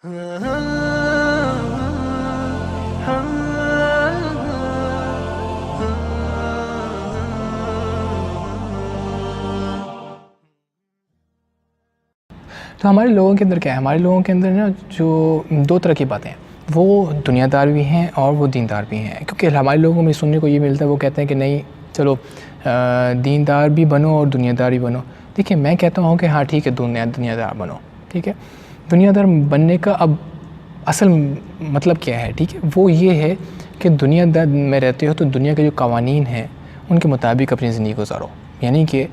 تو ہمارے لوگوں کے اندر کیا ہے، ہمارے لوگوں کے اندر نا جو دو طرح کی باتیں ہیں، وہ دنیا دار بھی ہیں اور وہ دیندار بھی ہیں. کیونکہ ہمارے لوگوں میں سننے کو یہ ملتا ہے، وہ کہتے ہیں کہ نہیں چلو دیندار بھی بنو اور دنیا دار بھی بنو. دیکھیں میں کہتا ہوں کہ ہاں ٹھیک ہے دنیا دار بنو، ٹھیک ہے. دنیا دار بننے کا اب اصل مطلب کیا ہے؟ ٹھیک ہے، وہ یہ ہے کہ دنیا دار میں رہتے ہو تو دنیا کے جو قوانین ہیں ان کے مطابق اپنی زندگی گزارو. یعنی کہ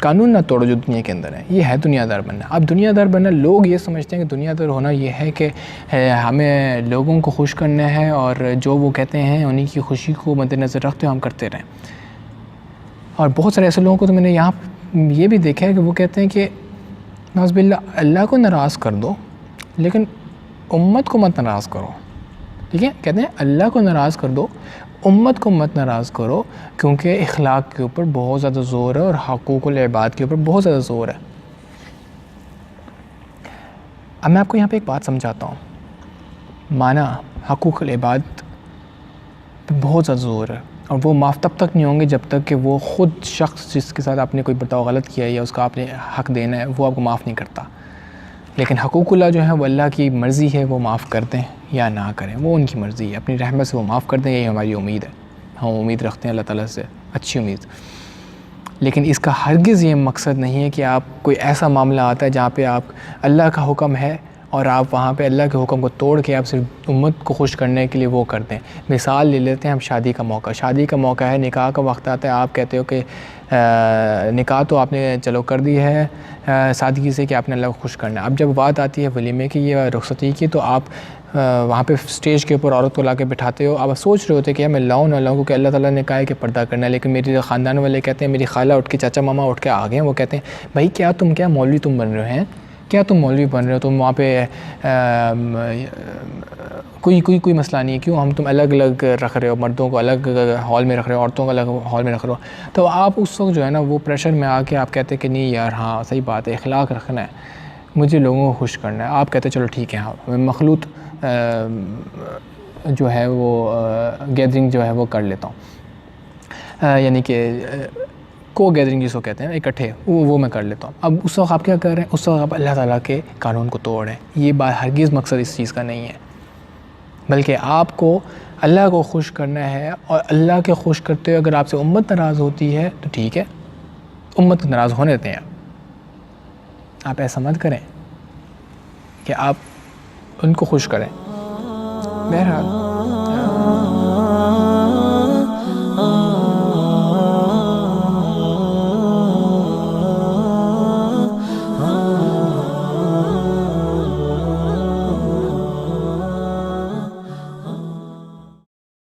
قانون نہ توڑو جو دنیا کے اندر ہے، یہ ہے دنیا دار بننا. اب دنیا دار بننا لوگ یہ سمجھتے ہیں کہ دنیا دار ہونا یہ ہے کہ ہمیں لوگوں کو خوش کرنا ہے اور جو وہ کہتے ہیں انہی کی خوشی کو مد نظر رکھتے ہوئے ہم کرتے رہیں. اور بہت سارے ایسے لوگوں کو تو میں نے یہاں یہ بھی دیکھا ہے کہ وہ کہتے ہیں کہ نعوذ باللہ اللہ کو ناراض کر دو لیکن امت کو مت ناراض کرو. ٹھیک ہے، کہتے ہیں اللہ کو ناراض کر دو امت کو مت ناراض کرو، کیونکہ اخلاق کے اوپر بہت زیادہ زور ہے اور حقوق العباد کے اوپر بہت زیادہ زور ہے. اب میں آپ کو یہاں پہ ایک بات سمجھاتا ہوں. معنی حقوق العباد پہ بہت زیادہ زور ہے اور وہ معاف تب تک نہیں ہوں گے جب تک کہ وہ خود شخص جس کے ساتھ آپ نے کوئی برتاؤ غلط کیا ہے یا اس کا آپ نے حق دینا ہے وہ آپ کو معاف نہیں کرتا. لیکن حقوق اللہ جو ہے وہ اللہ کی مرضی ہے، وہ معاف کر دیں یا نہ کریں، وہ ان کی مرضی ہے. اپنی رحمت سے وہ معاف کر دیں، یہی ہماری امید ہے. ہم امید رکھتے ہیں اللہ تعالیٰ سے، اچھی امید. لیکن اس کا ہرگز یہ مقصد نہیں ہے کہ آپ کوئی ایسا معاملہ آتا ہے جہاں پہ آپ اللہ کا حکم ہے اور آپ وہاں پہ اللہ کے حکم کو توڑ کے آپ صرف امت کو خوش کرنے کے لیے وہ کرتے ہیں. مثال لے لیتے ہیں ہم شادی کا موقع ہے، نکاح کا وقت آتا ہے، آپ کہتے ہو کہ نکاح تو آپ نے چلو کر دی ہے سادگی سے کہ آپ نے اللہ کو خوش کرنا ہے. اب جب بات آتی ہے ولیمے کی یا رخصتی کی تو آپ وہاں پہ اسٹیج کے اوپر عورت کو لا کے بٹھاتے ہو. آپ سوچ رہے ہوتے کہ میں لاؤں نہ لاؤں کیونکہ اللہ تعالیٰ نے کہا ہے کہ پردہ کرنا ہے. لیکن میری خاندان والے کہتے ہیں، میری خالہ اٹھ کے چاچا ماما اٹھ کے آ گئے ہیں، وہ کہتے ہیں بھائی کیا مولوی تم بن رہے ہیں، کیا تم مولوی بن رہے ہو، تم وہاں پہ کوئی مسئلہ نہیں ہے، کیوں تم الگ الگ رکھ رہے ہو، مردوں کو الگ ہال میں رکھ رہے ہو، عورتوں کو الگ ہال میں رکھ رہے ہو. تو آپ اس وقت جو ہے نا وہ پریشر میں آ کے آپ کہتے ہیں کہ نہیں یار ہاں صحیح بات ہے، اخلاق رکھنا ہے، مجھے لوگوں کو خوش کرنا ہے. آپ کہتے ہیں چلو ٹھیک ہے ہاں مخلوط جو ہے وہ گیدرنگ جو ہے وہ کر لیتا ہوں، یعنی کہ کو گیدرنگ جس کو کہتے ہیں اکٹھے، وہ میں کر لیتا ہوں. اب اس وقت آپ کیا کر رہے ہیں؟ اس وقت آپ اللہ تعالیٰ کے قانون کو توڑ رہے ہیں. یہ بات ہرگز مقصد اس چیز کا نہیں ہے، بلکہ آپ کو اللہ کو خوش کرنا ہے. اور اللہ کے خوش کرتے ہوئے اگر آپ سے امت ناراض ہوتی ہے تو ٹھیک ہے، امت ناراض ہونے دیتے ہیں. آپ ایسا مت کریں کہ آپ ان کو خوش کریں. بہرحال